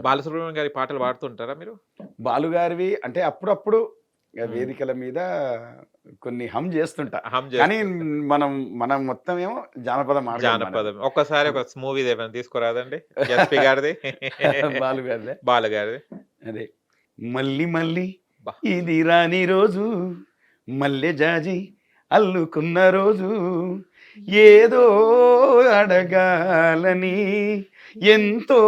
బాలసుబ్రహ్మణ్యం గారి పాటలు పాడుతుంటారా మీరు? బాలుగారివి అంటే అప్పుడప్పుడు హ్మ్. వేదికల మీద కొన్ని హమ్ చేస్తుంటా. హమ్ కానీ చేస్తుంటా. మనం మనం మొత్తం ఏమో జానపద మార్గం మనది. జానపదం. ఒక్కసారి ఒక మూవీది ఏమైనా తీసుకురాదండి? ఎస్‌పీ గారిది. బాలుగారిదే. బాలు గారిది. అదే. మళ్ళీ మళ్ళీ అబ్బా! ఇది రాని రోజు, మల్లె జాజి అల్లుకున్న రోజు, ఏదో అడగాలని, ఎంతో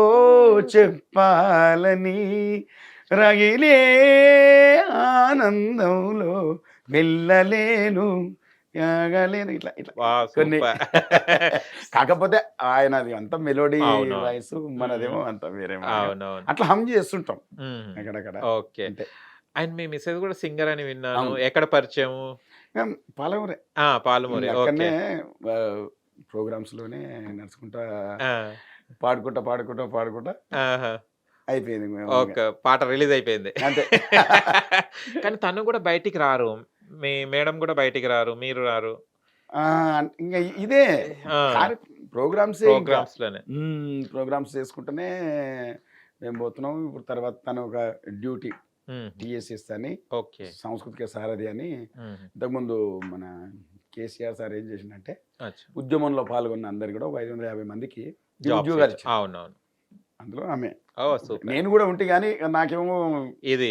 చెప్పాలని, రగిలే ఆనందంలో వెళ్ళలేను, ఆగలేను. ఇట్లా ఇట్లా వావ్! కొన్ని సూపర్. కాకపోతే ఆయనది అంతా మెలోడీ అవునవును. వాయిసు, హ్మ్. మనదేమో అంతా వేరే మార్గం. అవునవును. అట్లా హమ్ చేస్తుంటాం హ్మ్. అక్కడక్కడ. ఓకే. అంతే. అండ్ మీ మిసెస్ గూడా సింగర్ అని విన్నాను. అవును. ఎక్కడ పరిచయము? పాలెంరే. ఆ! పాలమూరే. ఓకే. అక్కడనే ప్రోగ్రామ్స్‌లోనే నడుచుకుంటా ఆ! పాడుకుంటా, పాడుకుంటా, పాడుకుంటా ఆహా! అయిపోయింది ఇంగ. ఓకే. పాట రిలీజ్ అయిపోయింది. అంతే. కానీ తను గూడా బయటికి రారు. మీ మేడమ్ గూడా బయటికి రారు. మీరు రారు. ఆ! ఇంగ ఇదే ఆ! కార్య ప్రోగ్రామ్సే ఇంకా. ప్రోగ్రామ్స్‌లోనే. ప్రోగ్రామ్స్ చేసుకుంటూనే మేము పోతున్నాం. ఇప్పుడు తర్వాత తను ఒక డ్యూటీ హుహు. టీఎస్ఎస్ అని, ఓకే. సాంస్కృతిక సారథి అని. హుహు. ఇంతకుముందు మన కేసీఆర్ సార్ ఏం చేసిండంటే, అచ్చా! ఉద్యమంలో పాల్గొన్న అందరికి కూడా 550 మందికి జాబ్స్ ఇచ్చా ఉద్యోగాలిచ్చారు. అవునవును. అందులో ఆమె. ఓహ్! సూపర్. నేను గూడా ఉంటే గానీ నాకేమో ఇది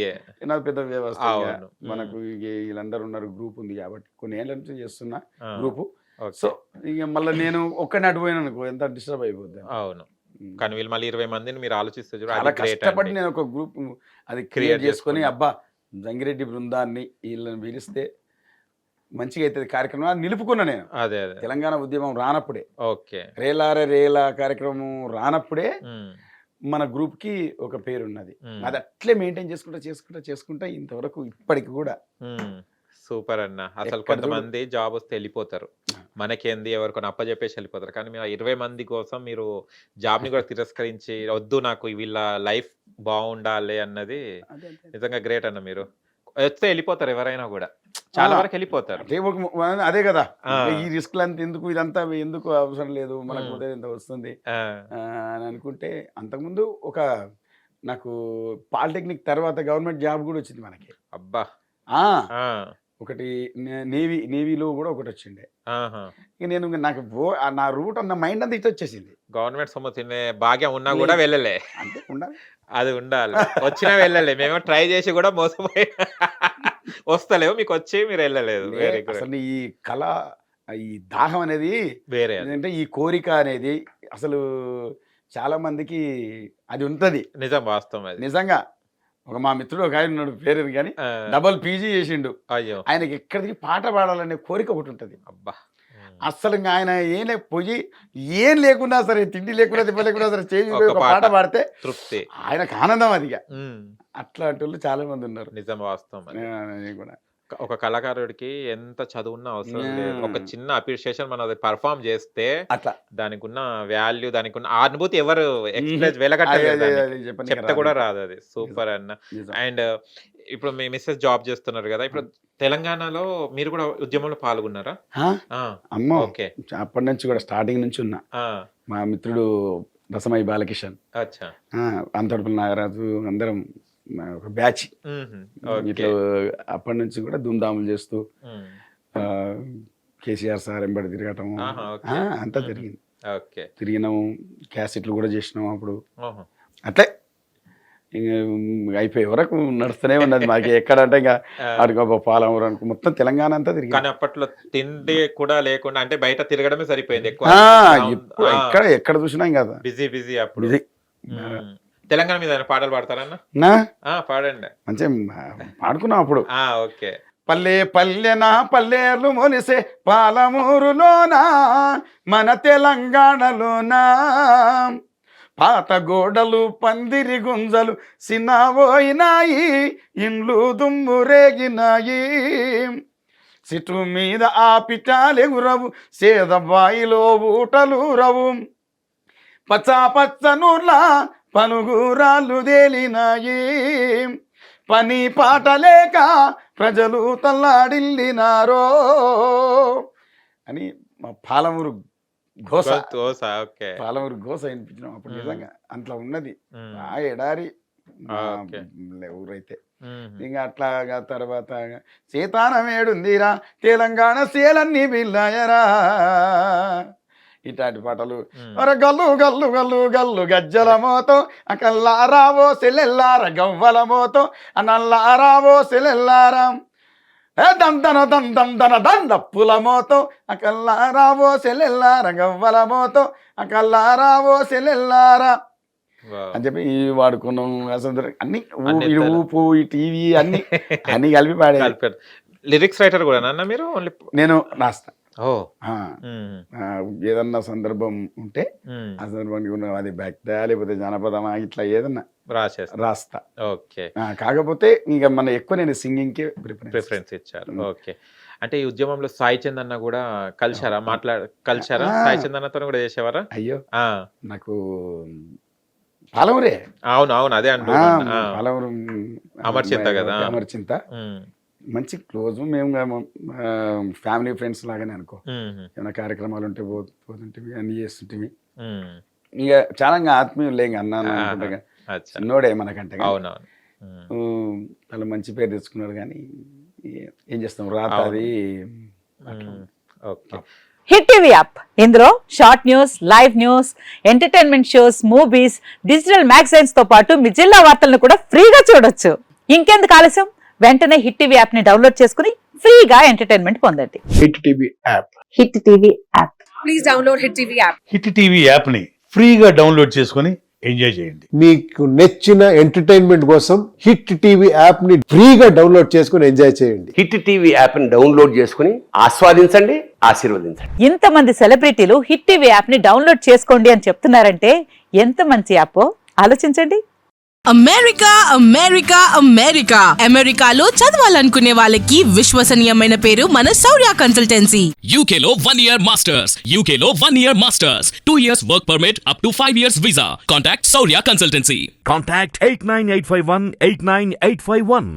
నాది పెద్ద వ్యవస్థ ఇంగ. అవును. హ్మ్. మనకు వీళ్ళందరూ ఉన్నారు, గ్రూప్ ఉంది గాబట్టి. కొన్ని ఏళ్ల నుంచి చేస్తున్నా ఆ! గ్రూపు. So, okay. ఇగ మళ్ళా నేను ఒక్కడినే అటు పోయాననుకో ఎంత డిస్టర్బ్ అయిపోద్దని. అవును. హ్మ్. కానీ వీళ్ళు మళ్ళీ 20 మందిని మీరు ఆలోచిస్తే చూడు చాలా అది గ్రేట్ కష్టపడి అండి. నేను ఒక గ్రూప్ అది క్రియేట్ క్రియేట్ చేసుకొని, చేసుకున్నారు. అబ్బా! జంగిరెడ్డి బృందాన్ని ఈళ్ళని పిలిస్తే మంచిగయితది కార్యక్రమం అని నిలుపుకున్నా నేను. అదే. అదే. తెలంగాణ ఉద్యమం రానప్పుడే. ఓకే. రేలారె రేలా కార్యక్రమం రానప్పుడే హ్మ్. మన గ్రూప్‌కి ఒక పేరున్నది. హ్మ్. అది అట్లే మెయింటైన్ చేసుకుంటా, చేసుకుంటా, చేసుకుంటా ఇంతవరకు ఇప్పటికి గూడా హ్మ్. సూపర్ అన్న. అసలు ఎక్కడ చూడు కొంతమంది జాబొస్తే ఎళ్ళిపోతారు. మనకేంది ఎవరికైనా అప్పజెప్పేసి ఎళ్ళిపోతారు. కానీ మీరు ఆ 20 మంది కోసం మీరు జాబ్‌ని గూడా తిరస్కరించి వద్దు నాకు వీళ్ళ లైఫ్ బావుండాలి అన్నది అదే, అదే. నిజంగా గ్రేట్ అన్న మీరు. వస్తే ఎళ్ళిపోతారు ఎవరైనా గూడా. ఆ! చాలా వరకెళ్ళిపోతారు. అంటే ఒక అదే గదా! ఇంకా ఈ ఆ! రిస్క్‌లంతా ఎందుకు, ఇదంతా ఎందుకు అవసరం లేదు. మనకు హ్మ్. ఉదయం ఇంత వస్తుంది ఆ! అని అనుకుంటే, అంతకుముందు ఒక నాకు పాలిటెక్నిక్ తర్వాత గవర్నమెంట్ జాబ్ గూడా వచ్చింది మనకి. అబ్బా! ఆ! ఆ! ఒకటి నేవీలో గూడా ఒకటొచ్చిండే. ఆహా! ఇక నేను నాకు నా రూట్ నా మైండ్ అంతా ఇటొచ్చేసింది. గవర్నమెంట్ సొమ్ము తినే భాగ్యం ఉన్నా గూడా లేదు. వెళ్ళలే. అంతే ఉండాలి. అది ఉండాలి. వచ్చినా వెళ్ళలే. మేమేమో ట్రై జేసి గూడా మోసపోయి వస్తలేవు. మీకొచ్చి మీరెళ్ళలేదు. Very good. అసలు ఈ కళ, ఈ దాహం అనేది వేరే అది. ఏంటంటే ఈ కోరిక అనేది అసలు చాలా మందికి అది ఉంటది. నిజం వాస్తవం అది. నిజంగా. మా మిత్రుడు ఒకాయన ఉన్నాడు, పేరేంది గాని, ఆ! డబుల్ పీజీ చేసిండు. అయ్యో! ఆయనకి ఎక్కడికి పాట పాడాలనే కోరిక ఒకటుంటది. అబ్బా! హ్మ్. అస్సలు ఇంగ ఆయన పోయి ఏం లేకున్నా సరే, తిండి లేకున్నా, తిప్ప లేకున్నా సరే, స్టేజ్ మీద ఒక పోయి ఒక పాట. పాట పాడితే తృప్తి. ఆయనకు ఆనందం అదిగ. హ్మ్. అట్లాంటోళ్ళు చాలా మంది ఉన్నారు. నిజం వాస్తవం అది. నేను కూడా. ఒక కళాకారుడికి ఎంత చదువున్నా అవసరం లేదు. ఒక హ్మ్. చిన్న అప్రిషియేషన్ మనం అది పెర్ఫార్మ్ జేస్తే అట్లా. దానికున్న వాల్యూ, దానికున్న ఆ అనుభూతి ఎవరు హుహు. ఎక్స్‌ప్రెస్ అది వెలగట్టలేరు అది దానికి. అది చెప్పనీకి చెప్తే కూడా రాదింకా. రాదది. నిజం. సూపర్ అన్న. నిజం. అండ్ ఇప్పుడు మీ మిసెస్ జాబ్ చేస్తున్నారు గదా! ఇప్పుడు అవును. తెలంగాణలో మీరు కూడా ఉద్యమంలో పాల్గొన్నారా? ఆ! ఆ! అమ్మో! ఓకే. అప్పటినుంచి కూడా స్టార్టింగ్ నుంచి ఉన్నా. ఆ! మా మిత్రుడు రసమయి బాలకిషన్, అచ్చా! అంతడుపుల నాగరాజు అందరం ఒక బ్యాచ్. హుహు. ఓకే. ఇట్లా అప్పటినుంచి కూడా ధూమ్‌ధాములు చేస్తూ హ్మ్. ఆహ్, కేసీఆర్ సార్ ఎంబడి తిరగటము. ఆహా! ఓకే. అంతా హుహు. జరిగింది. ఓకే. తిరిగినాము. క్యాసెట్లు కూడా చేసినాం అప్పుడు. ఓహో! అట్లే ఇంగ అయిపోయే వరకు నడుస్తూనే ఉన్నది. మాకు ఎక్కడంటే ఇంగ ఆ! అటుగో పాలమూరు అనుకో మొత్తం తెలంగాణ అంతా తిరిగినాం. కానీ అప్పట్లో తిండి కూడా లేకుండా అంటే బయట తిరగడమే సరిపోయింది ఎక్కువ. ఆ! గ్రౌండ్ ఎప్పుడు ఆ! ఎక్కడ ఎక్కడ చూసినా ఇంగ బిజీ బిజీ అప్పుడు. బిజీ. బాగా. హ్మ్. తెలంగాణ మీద ఏమైనా పాటలు పాడతారన్న? నా ఆ! పాడండి. మంచిగా పాడుకున్నాం అప్పుడు. ఆ! ఓకే. పల్లె పల్లెన పల్లెర్లు మొలిసే పాలమూరులోన, మన తెలంగాణలోన, పాత గోడలు పందిరి గుంజలు సిన్నబోయినాయి, ఇండ్లు దుమ్ము రేగినాయి, సిటు మీద ఆ పిటాలెగురవు, సేదబాయిలో ఊటలూరవు, పచ్చా పచ్చనూర్ల పనుగురాళ్ళు తేలినాయి, పని పాట లేక ప్రజలు తల్లాడిల్లినారో అని మా పాలమూరు గోస దోస. ఓకే. పాలమూరు గోస వినిపించినాం అప్పుడు. మ్మ్. నిజంగా అంట్లో ఉన్నది మ్మ్. ఆ ఎడారి మా ఓకే. ఊరైతే. మ్మ్. ఇంకా అట్లాగా తర్వాత సీతానం ఏడుందిరా తెలంగాణ సేలన్నీ బిల్లాయరా ఇట్లాంటి పాటలు. మ్మ్. ఒర గల్లు గల్లు గల్లు గల్లు గజ్జల మోతో అకల్లారావో సెల్లెల్లార గవ్వల మోతో అనల్లారావో సెల్లెల్లారా దందన దందన దండప్పుల మోతో అకల్లారావో సెల్లెల్లార గవ్వల మోతో అకల్లారావో సెల్లెల్లారా వావ్. అని చెప్పి ఇవి వాడుకున్నాం. అసలు అన్ని అన్ని ఇటు ఎత్తారు. ఊపు ఈ టీవీ అన్ని అన్ని కలిపి పాడే. కలిపారు. లిరిక్స్ రైటర్ కూడా అన్న మీరు? ఓన్లీ నేను రాస్తా. ఓ. ఆ, మ్మ్. ఆ, ఏదన్నా సందర్భం ఉంటే మ్మ్. ఆ సందర్భానికి ఉన్న అది భక్తా లేకపోతే జానపదమా ఇట్లా ఏదన్నా రాసేస్తారు. రాస్తా. ఓకే. కాకపోతే ఇంకా మన ఎక్కువ నేను సింగింగ్కే ప్రిఫరెన్స్ ఇచ్చారు. మ్మ్. ఓకే. అంటే ఈ ఉద్యమంలో సాయి చంద్ అన్న కూడా కలిశారా? కలిశారా? ఆ. సాయి చంద్ అన్నతో కూడా చేసేవారా? అయ్యో ఆ, నాకు పాలమూరే. అవును అవును అదే అంటూ పాలమూరు అమర్చింత కదా. అమర్చింత మంచి క్లోజ్. మేము ఫ్యామిలీ ఫ్రెండ్స్ లాగానే అనుకో. ఏమైనా కార్యక్రమాలు ఉంటే పోతుంటివి అన్ని చేస్తుంటివి. ఇంకా చాలా ఆత్మీయులే ఇంకా అన్నాను అనుకుంటా. చిన్నోడే మనకంటే. అవునవును. వాళ్ళు మంచి పేరు తెచ్చుకున్నారు కానీ ఏం చేస్తాం రాత అది. ఓకే. హిట్ టీవీ యాప్, ఇందులో short news, live news, entertainment shows, movies, digital magazines తో పాటు మీ జిల్లా వార్తలను కూడా ఫ్రీగా చూడొచ్చు. ఇంకెందుకు ఆలస్యం, వెంటనే హిట్ టీవీ యాప్ ని డౌన్లోడ్ చేసుకుని ఫ్రీగా ఎంటర్టైన్మెంట్ పొందండి. Hit TV app. Hit TV app. Please download Hit TV app. Hit TV యాప్ని ఫ్రీగా డౌన్లోడ్ చేసుకొని ఎంజాయ్ చేయండి. మీకు నచ్చిన ఎంటర్టైన్మెంట్ కోసం హిట్ టీవీ యాప్ ని ఫ్రీగా డౌన్లోడ్ చేసుకుని ఎంజాయ్ చేయండి. హిట్ టీవీ యాప్ని డౌన్లోడ్ చేసుకుని ఆస్వాదించండి, ఆశీర్వదించండి. ఇంతమంది సెలబ్రిటీలు హిట్ టీవీ యాప్ ని డౌన్లోడ్ చేసుకోండి అని చెప్తున్నారంటే ఎంత మంచి యాప్ ఆలోచించండి. అమెరికా అమెరికా అమెరికా అమెరికాలో చదవాలనుకునే వాళ్ళకి విశ్వసనీయమైన పేరు మన శౌర్య consultancy. UK Law 1 Year Masters. UK Law 1 Year Masters. 2 years work permit up to 5 years visa. Contact Saurya Consultancy. Contact 89851 89851.